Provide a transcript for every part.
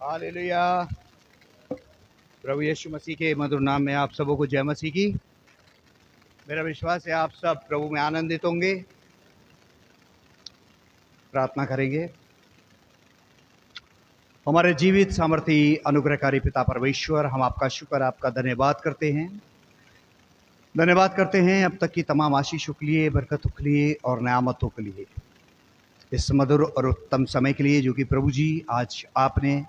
Hallelujah. प्रभु यीशु मसीह के मधुर नाम में आप सबों को जय मसीह की। मेरा विश्वास है आप सब प्रभु में आनंदित होंगे। प्रार्थना करेंगे। हमारे जीवित सामर्थी अनुग्रहकारी पिता परमेश्वर, हम आपका शुक्र, आपका धन्यवाद करते हैं अब तक की तमाम आशीषों के लिए, बरकतों के लिए और नियामतों के लिए, इस मधुर और उत्तम समय के लिए जो कि प्रभु जी आज आपने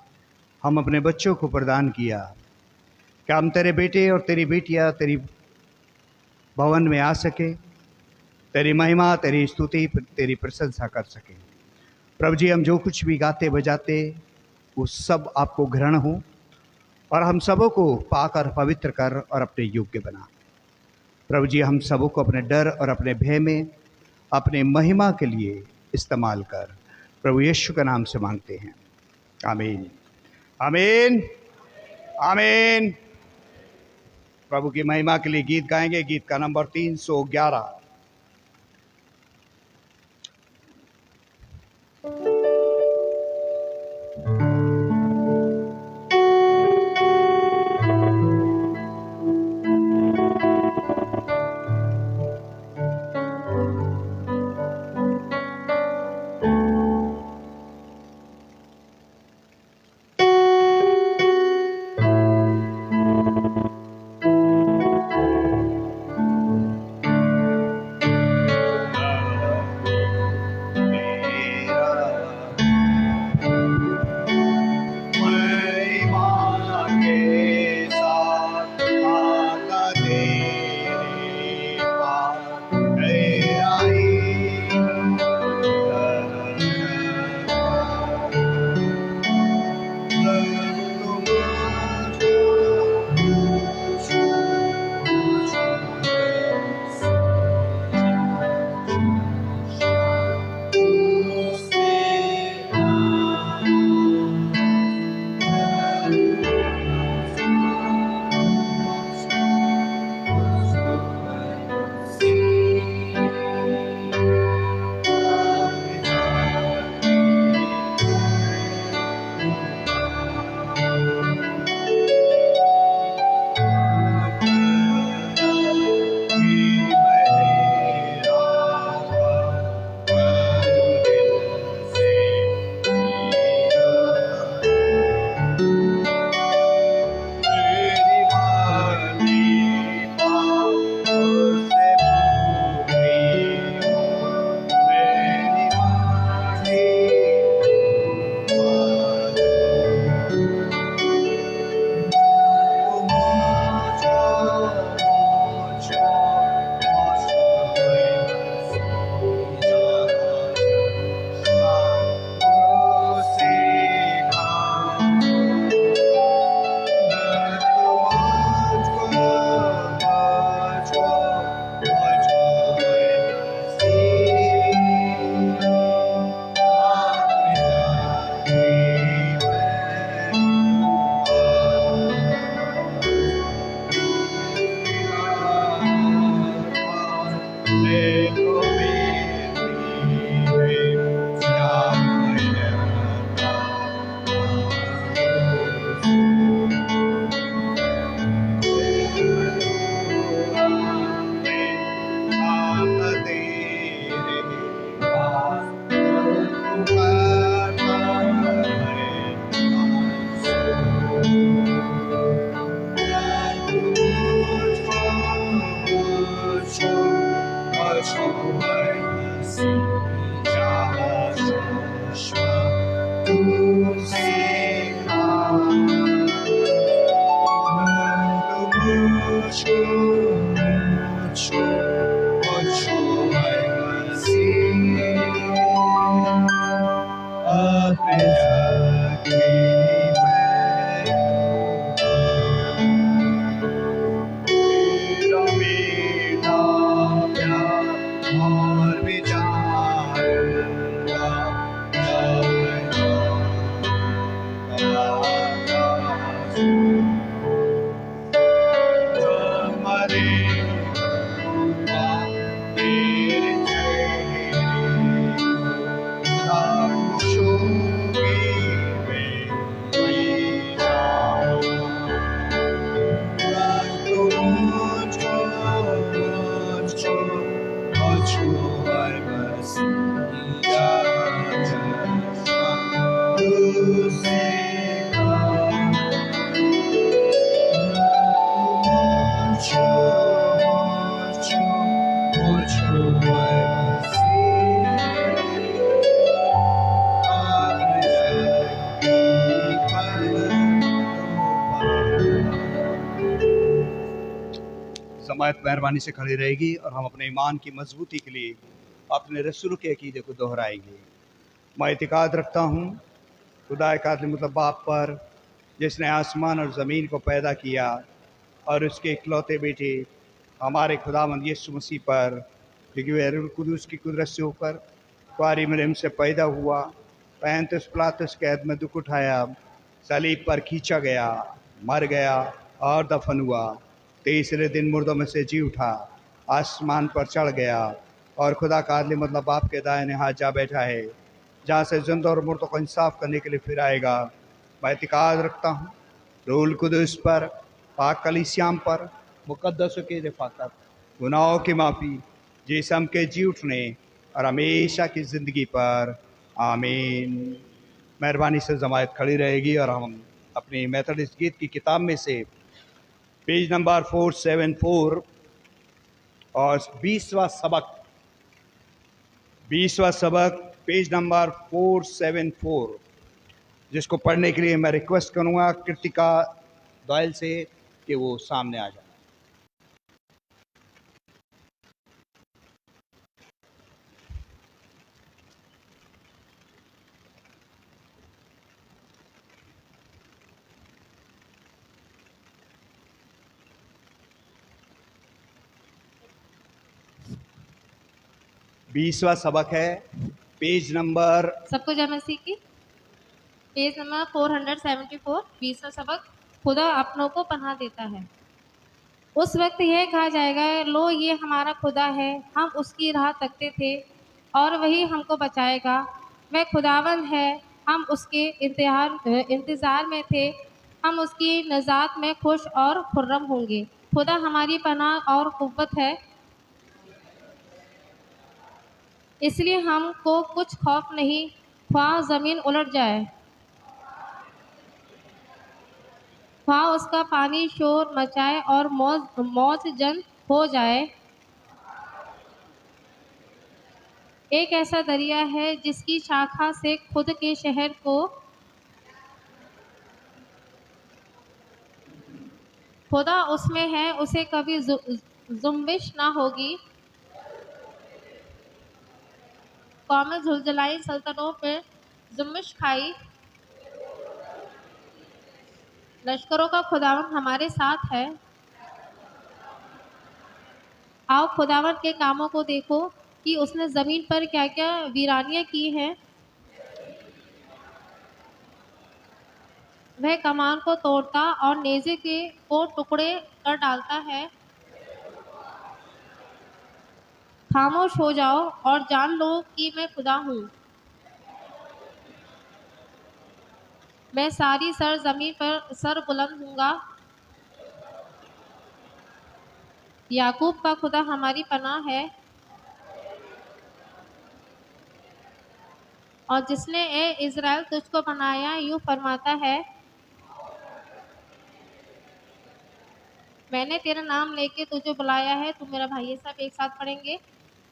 हम अपने बच्चों को प्रदान किया। क्या हम तेरे बेटे और तेरी बेटियां तेरी भवन में आ सके, तेरी महिमा, तेरी स्तुति, तेरी प्रशंसा कर सके। प्रभु जी, हम जो कुछ भी गाते बजाते वो सब आपको ग्रहण हो और हम सबों को पाकर पवित्र कर और अपने योग्य बना। प्रभु जी, हम सबों को अपने डर और अपने भय में अपने महिमा के लिए इस्तेमाल कर। प्रभु यीशु का नाम से मांगते हैं, आमीन, आमीन, आमीन। प्रभु की महिमा के लिए गीत गाएंगे। गीत का नंबर 311। जमात मेहरबानी से खड़ी रहेगी और हम अपने ईमान की मजबूती के लिए अपने रसूल के अकीदे को दोहराएंगे। मैं इतिकाद रखता हूँ खुदा एक मतलब बाप पर, जिसने आसमान और ज़मीन को पैदा किया, और उसके इकलौते बेटे हमारे खुदावंद यीशु मसीह पर, क्योंकि वह रूह कुदूस की कुदरत से होकर कुआरी मरियम से पैदा हुआ, पैंतीस पिलातुस कैद में दुख उठाया, सलीब पर खींचा गया, मर गया और दफन हुआ, तीसरे दिन मुर्दों में से जी उठा, आसमान पर चढ़ गया और खुदा का आदमी मतलब बाप के दाहिने हाथ जा बैठा है, जहाँ से जिंदा और मुर्दों को इंसाफ करने के लिए फिर आएगा। मैं इतिकाद रखता हूँ रूल कुदूस पर, पाक कलीसियाम पर, मुकद्दसों की रिफाकत, गुनाहों की माफ़ी, जिस्म के जी उठने और हमेशा की ज़िंदगी पर। आमीन। मेहरबानी से जमायत खड़ी रहेगी और हम अपनी मेथोडिस्ट गीत की किताब में से पेज नंबर 474 और 20वां सबक पेज नंबर 474, जिसको पढ़ने के लिए मैं रिक्वेस्ट करूंगा कृतिका दोयल से कि वो सामने आ जाए। बीसवा सबक है पेज नंबर, सबको जय मसीह की, पेज नंबर 474, 20वां सबक, खुदा अपनों को पनाह देता है। उस वक्त यह कहा जाएगा, लो ये हमारा खुदा है, हम उसकी राह तकते थे और वही हमको बचाएगा। वह खुदावंद है, हम उसके इंतज़ार में थे, हम उसकी नजात में खुश और खुर्रम होंगे। खुदा हमारी पनाह और कुव्वत है, इसलिए हमको कुछ खौफ नहीं, ख्वाह ज़मीन उलट जाए, ख्वाह उसका पानी शोर मचाए और मौज जन हो जाए। एक ऐसा दरिया है जिसकी शाखा से खुद के शहर को खुदा उसमें है, उसे कभी जुम्बिश ना होगी। कौमें झुलझुलाई, सल्तनों पे जुम्बिश खाई, लश्करों का खुदावंद हमारे साथ है। आओ खुदावंद के कामों को देखो कि उसने जमीन पर क्या क्या वीरानियां की हैं। वह कमान को तोड़ता और नेज़े को टुकड़े कर डालता है। खामोश हो जाओ और जान लो कि मैं खुदा हूँ। मैं सारी जमीन पर सर बुलंद हूँगा। याकूब का खुदा हमारी पनाह है, और जिसने ए इज़राइल तुझको बनाया यूँ फरमाता है, मैंने तेरा नाम लेके तुझे बुलाया है। तू मेरा भाई है। सब एक साथ पढ़ेंगे।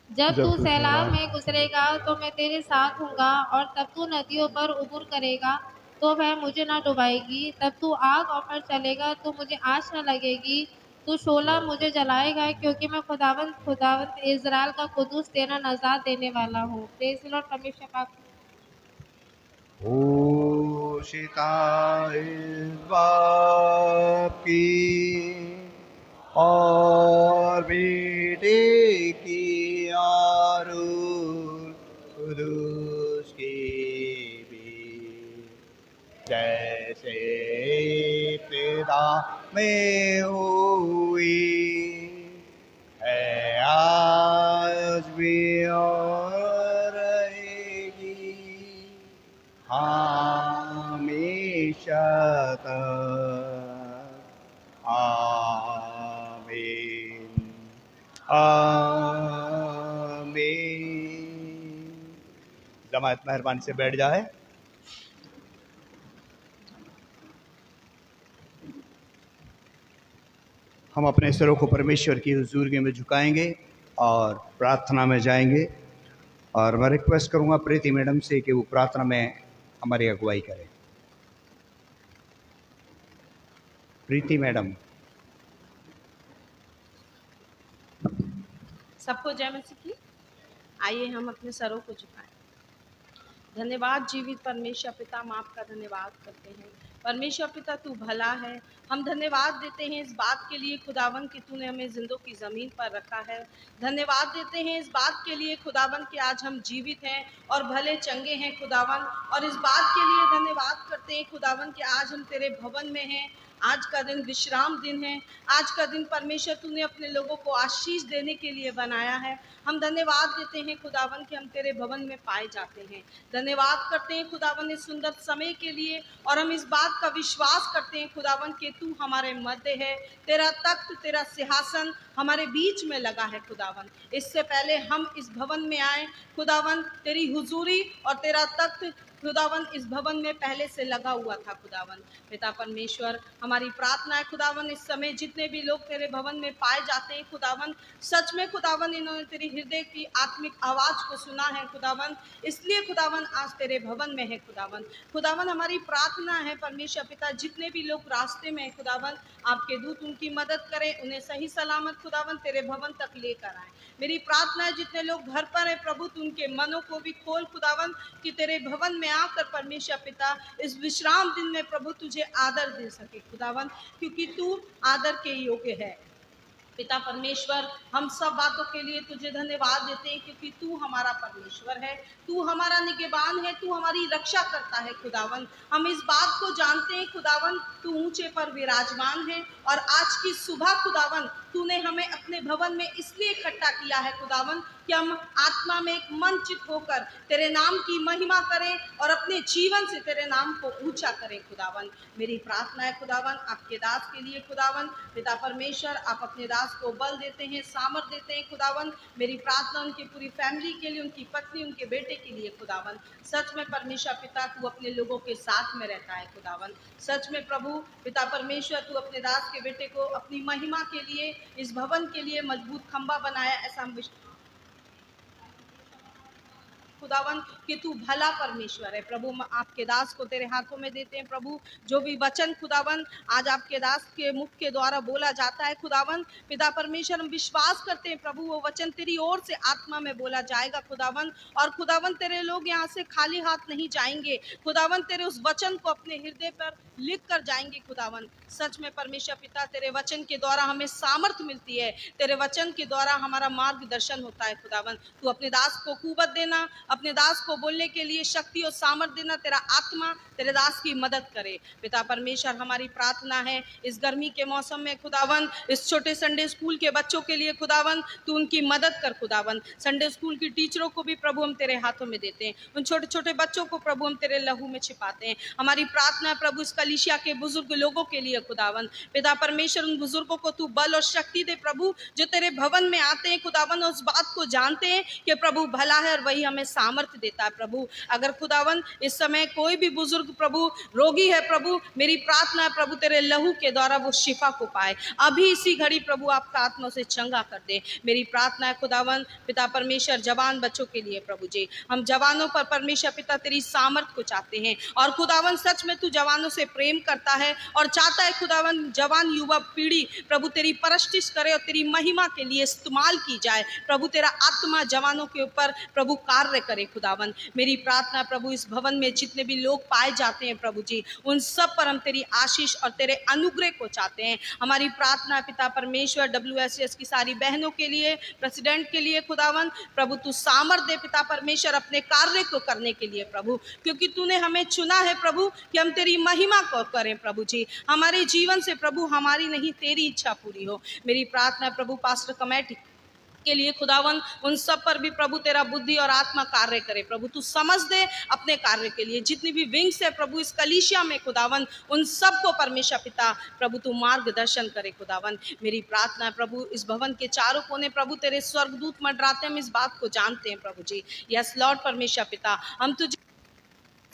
जब तू सैलाब में गुजरेगा तो मैं तेरे साथ हूँगा, और तब तू नदियों पर उबूर करेगा तो वह मुझे ना डुबाएगी। तब तू आग पर चलेगा तो मुझे आँच न लगेगी। तू शोला मुझे जलाएगा, क्योंकि मैं खुदावंद इज़राइल का कुदूस तेरा नजात देने वाला हूँ। Praise the Lord. परमेश्वर पाक घोषिता इस बाप की और बेटे की और कुदूस की भी, जैसे पिता में हुई है आज भी और रहेगी हमेशा तक। आमीन आमीन। जमात मेहरबानी से बैठ जाए। हम अपने सिरों को परमेश्वर की हुजूरगी में झुकाएंगे और प्रार्थना में जाएंगे, और मैं रिक्वेस्ट करूंगा प्रीति मैडम से कि वो प्रार्थना में हमारी अगुवाई करें। प्रीति मैडम। सबको जय मसीह की। आइए हम अपने सरों को झुकाएं। धन्यवाद जीवित परमेश्वर पिता, हम आपका धन्यवाद करते हैं। परमेश्वर पिता तू भला है। हम धन्यवाद देते हैं इस बात के लिए खुदावन कि तूने हमें जिंदों की ज़मीन पर रखा है। धन्यवाद देते हैं इस बात के लिए खुदावन कि आज हम जीवित हैं और भले चंगे हैं खुदावन। और इस बात के लिए धन्यवाद करते हैं खुदावन कि आज हम तेरे भवन में हैं। आज का दिन विश्राम दिन है। आज का दिन परमेश्वर तूने अपने लोगों को आशीष देने के लिए बनाया है। हम धन्यवाद देते हैं खुदावन कि हम तेरे भवन में पाए जाते हैं। धन्यवाद करते हैं खुदावन इस सुंदर समय के लिए, और हम इस बात का विश्वास करते हैं खुदावन कि तू हमारे मध्य है। तेरा तख्त, तेरा सिंहासन हमारे बीच में लगा है खुदावन। इससे पहले हम इस भवन में आए खुदावन, तेरी हुजूरी और तेरा तख्त खुदावन इस भवन में पहले से लगा हुआ था खुदावन। पिता परमेश्वर, हमारी प्रार्थना है खुदावन इस समय जितने भी लोग तेरे भवन में पाए जाते हैं खुदावन, सच में खुदावन इन्होंने तेरी हृदय की आत्मिक आवाज को सुना है खुदावन, इसलिए खुदावन आज तेरे भवन में है खुदावन। खुदावन हमारी प्रार्थना है परमेश्वर पिता, जितने भी लोग रास्ते में है खुदावन, आपके दूत उनकी मदद करें, उन्हें सही सलामत खुदावन तेरे भवन तक लेकर आए। मेरी प्रार्थना है जितने लोग घर पर है प्रभु, तू उनके मनों को भी खोल खुदावन कि तेरे भवन में आकर परमेश्वर पिता इस विश्राम दिन में प्रभु तुझे आदर दे सके खुदावन, क्योंकि तू आदर के योग्य है। पिता परमेश्वर, हम सब बातों के लिए तुझे धन्यवाद देते हैं क्योंकि तू हमारा परमेश्वर है, तू हमारा निगहबान है, तू हमारी रक्षा करता है खुदावन। हम इस बात को जानते हैं खुदावन, तू ऊंचे पर विराजमान है, और आज की सुबह खुदावन तूने हमें अपने भवन में इसलिए इकट्ठा किया है खुदावन कि हम आत्मा में एक मन चित होकर तेरे नाम की महिमा करें और अपने जीवन से तेरे नाम को ऊंचा करें खुदावन। मेरी प्रार्थना है खुदावन आपके दास के लिए खुदावन। पिता परमेश्वर, आप अपने दास को बल देते हैं, सामर्थ देते हैं खुदावन। मेरी प्रार्थना उनकी पूरी फैमिली के लिए, उनकी पत्नी, उनके बेटे के लिए खुदावन। सच में परमेश्वर पिता, तू अपने लोगों के साथ में रहता है खुदावन। सच में प्रभु पिता परमेश्वर, तू अपने दास के बेटे को अपनी महिमा के लिए, इस भवन के लिए मजबूत खंबा बनाया, ऐसा हम खुदावन कि तू भला परमेश्वर है। प्रभु हम आपके दास को तेरे हाथों में देते हैं प्रभु। जो भी वचन खुदावन आज आपके दास के मुख के द्वारा बोला जाता है खुदावन, पिता परमेश्वर हम विश्वास करते हैं प्रभु वो वचन तेरी ओर से आत्मा में बोला जाएगा खुदावन। और खुदावन तेरे लोग यहाँ से खाली हाथ नहीं जाएंगे खुदावन, तेरे उस वचन को अपने हृदय पर लिख कर जाएंगे खुदावन। सच में परमेश्वर पिता, तेरे वचन के द्वारा हमें सामर्थ्य मिलती है, तेरे वचन के द्वारा हमारा मार्गदर्शन होता है खुदावन। तू अपने दास को कुवत देना, अपने दास को बोलने के लिए शक्ति और सामर्थ्य देना, तेरा आत्मा तेरे दास की मदद करे। पिता परमेश्वर, हमारी प्रार्थना है इस गर्मी के मौसम में खुदावन, इस छोटे संडे स्कूल के बच्चों के लिए खुदावन, तू उनकी मदद कर खुदावन। संडे स्कूल की टीचरों को भी प्रभु हम तेरे हाथों में देते हैं, उन छोटे छोटे बच्चों को प्रभु हम तेरे लहू में छिपाते हैं। हमारी प्रार्थना है प्रभु इस कलीसिया के बुजुर्ग लोगों के लिए खुदावन। पिता परमेश्वर, उन बुजुर्गों को तू बल और शक्ति दे प्रभु, जो तेरे भवन में आते हैं खुदावन, उस बात को जानते हैं कि प्रभु भला है और वही हमें सामर्थ्य देता है प्रभु। अगर खुदावन इस समय कोई भी बुजुर्ग प्रभु रोगी है प्रभु, मेरी प्रार्थना है प्रभु तेरे लहू के द्वारा वो शिफा को पाए। अभी इसी घड़ी प्रभु आपका आत्मा से चंगा कर दे। मेरी प्रार्थना है खुदावन पिता परमेश्वर जवान बच्चों के लिए प्रभु जी, हम जवानों पर परमेश्वर पिता तेरी सामर्थ को चाहते हैं। और खुदावन सच में तू जवानों से प्रेम करता है और चाहता है खुदावन जवान युवा पीढ़ी प्रभु तेरी परस्तिश करे और तेरी महिमा के लिए इस्तेमाल की जाए प्रभु। तेरा आत्मा जवानों के ऊपर प्रभु कार्य करे खुदावन। मेरी प्रार्थना प्रभु इस भवन में जितने भी लोग पाए जाते हैं प्रभु जी, उन सब पर हम तेरी आशीष और तेरे अनुग्रह को चाहते हैं। हमारी प्रार्थना पिता परमेश्वर WSS की सारी बहनों के लिए, प्रेसिडेंट के लिए खुदावन, प्रभु तू सामर्थ दे पिता परमेश्वर अपने कार्य को करने के लिए प्रभु, क्योंकि तूने हमें चुना है प्रभु कि हम तेरी महिमा को करें प्रभु जी। हमारे जीवन से प्रभु हमारी नहीं तेरी इच्छा पूरी हो। मेरी प्रार्थना प्रभु पास्टर कमेटी के लिए खुदावन, उन सब पर भी प्रभु तेरा बुद्धि और आत्मा कार्य करे प्रभु। तू समझ दे अपने कार्य के लिए। जितनी भी विंग्स है प्रभु इस कलीसिया में खुदावन, उन सब को परमेश्वर पिता प्रभु तू मार्गदर्शन करे खुदावन। मेरी प्रार्थना है प्रभु इस भवन के चारों कोने प्रभु तेरे स्वर्गदूत मंडराते, हम इस बात को जानते हैं प्रभु जी। यस लॉर्ड परमेश्वर पिता, हम तुझे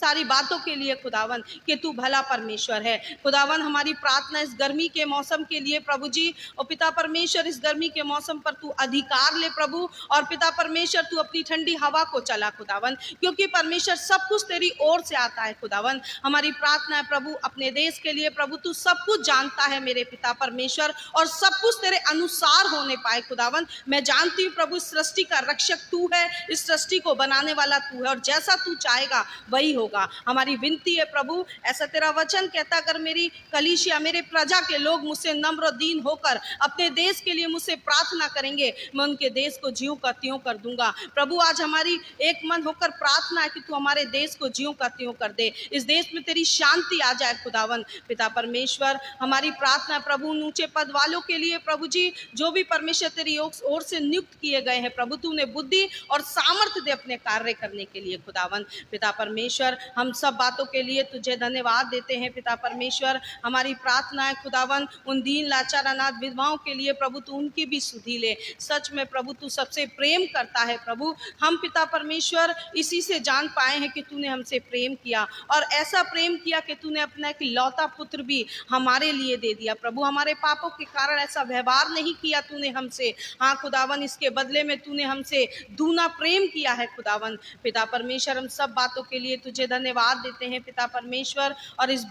सारी बातों के लिए खुदावन कि तू भला परमेश्वर है। खुदावन हमारी प्रार्थना इस गर्मी के मौसम के लिए प्रभु जी, और पिता परमेश्वर इस गर्मी के मौसम पर तू अधिकार ले प्रभु, और पिता परमेश्वर तू अपनी ठंडी हवा को चला खुदावन, क्योंकि परमेश्वर सब कुछ तेरी ओर से आता है खुदावन। हमारी प्रार्थना है प्रभु अपने देश के लिए प्रभु, तू सब कुछ जानता है मेरे पिता परमेश्वर, और सब कुछ तेरे अनुसार होने पाए खुदावन। मैं जानती हूँ प्रभु सृष्टि का रक्षक तू है, इस सृष्टि को बनाने वाला तू है, और जैसा तू चाहेगा वही होगा। हमारी विनती है प्रभु, ऐसा तेरा वचन कहता, अगर मेरी कलीसिया मेरे प्रजा के लोग मुझसे नम्र और दीन होकर अपने देश के लिए मुझसे प्रार्थना करेंगे, मैं उनके देश को ज्यों का त्यों कर दूंगा। प्रभु आज हमारी एक मन होकर प्रार्थना है कि तू हमारे देश को ज्यों का त्यों कर दे, इस देश में तेरी शांति आ जाए खुदावन। पिता परमेश्वर हमारी प्रार्थना प्रभु उन ऊंचे पद वालों के लिए प्रभु जी, जो भी परमेश्वर तेरी ओर से नियुक्त किए गए हैं प्रभु, तू उन्हें बुद्धि और सामर्थ्य दे अपने कार्य करने के लिए खुदावन। पिता परमेश्वर हम सब बातों के लिए तुझे धन्यवाद देते हैं। पिता परमेश्वर हमारी प्रार्थना है खुदावन उन दीन लाचार अनाथ विधवाओं के लिए प्रभु, तू उनकी भी सुधि ले। सच में प्रभु तू सबसे प्रेम करता है प्रभु, हम पिता परमेश्वर इसी से जान पाए हैं कि तूने हमसे प्रेम किया, और ऐसा प्रेम किया कि तूने अपना एक लौता पुत्र भी हमारे लिए दे दिया प्रभु। हमारे पापों के कारण ऐसा व्यवहार नहीं किया तूने हमसे, हाँ खुदावन इसके बदले में तूने हमसे दूना प्रेम किया है खुदावन। पिता परमेश्वर हम सब बातों के लिए तुझे धन्यवाद देते हैं पिता परमेश्वर, और इस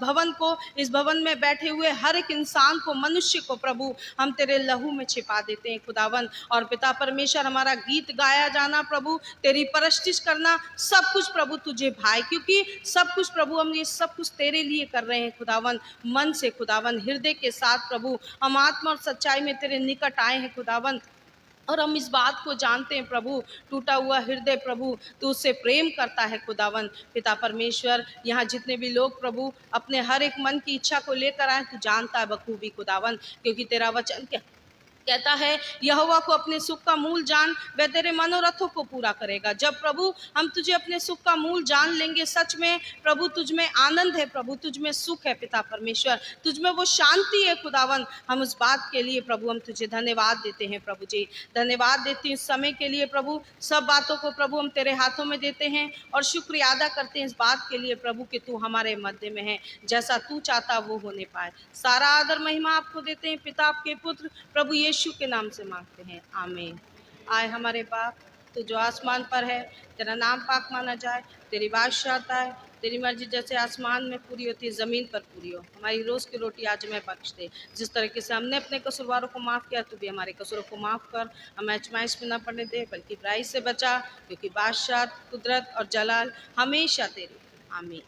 भवन में बैठे हुए हर एक इंसान को, मनुष्य को प्रभु हम तेरे लहू में छिपा देते हैं खुदावन। और पिता परमेश्वर हमारा गीत गाया जाना प्रभु, तेरी परस्तिश करना, सब कुछ प्रभु तुझे भाई, क्योंकि सब कुछ प्रभु हम ये सब कुछ तेरे लिए कर रहे हैं खुदावन, मन से खुदावन, हृदय के साथ प्रभु हम आत्मा और सच्चाई में तेरे निकट आए हैं खुदावन। और हम इस बात को जानते हैं प्रभु, टूटा हुआ हृदय प्रभु तू उससे प्रेम करता है खुदावन। पिता परमेश्वर यहाँ जितने भी लोग प्रभु अपने हर एक मन की इच्छा को लेकर आए, तू जानता है बखूबी खुदावन, क्योंकि तेरा वचन कहता है यहोवा को अपने सुख का मूल जान, वह तेरे मनोरथों को पूरा करेगा। जब प्रभु हम तुझे अपने सुख का मूल जान लेंगे, सच में प्रभु तुझ में आनंद है प्रभु, तुझ में सुख है पिता परमेश्वर, तुझ में वो शांति है खुदावन। हम उस बात के लिए प्रभु हम तुझे धन्यवाद देते हैं प्रभु जी, धन्यवाद देती हूँ इस समय के लिए प्रभु। सब बातों को प्रभु हम तेरे हाथों में देते हैं और शुक्रिया अदा करते हैं इस बात के लिए प्रभु कि तू हमारे मध्य में है, जैसा तू चाहता वो होने पाए। सारा आदर महिमा आपको देते हैं पिता आपके पुत्र प्रभु यीशु के नाम से मांगते हैं, आमीन। आए हमारे बाप तू जो आसमान पर है, तेरा नाम पाक माना जाए, तेरी बादशाहता है, तेरी मर्जी जैसे आसमान में पूरी होती है ज़मीन पर पूरी हो। हमारी रोज़ की रोटी आज हमें बख्श दे, जिस तरीके से हमने अपने कसूरवारों को माफ़ किया, तू भी हमारे कसूरों को माफ़ कर। हमें आजमाइश में न पड़ने दे, बल्कि बुराई से बचा, क्योंकि बादशाह, कुदरत और जलाल हमेशा तेरी, आमीन।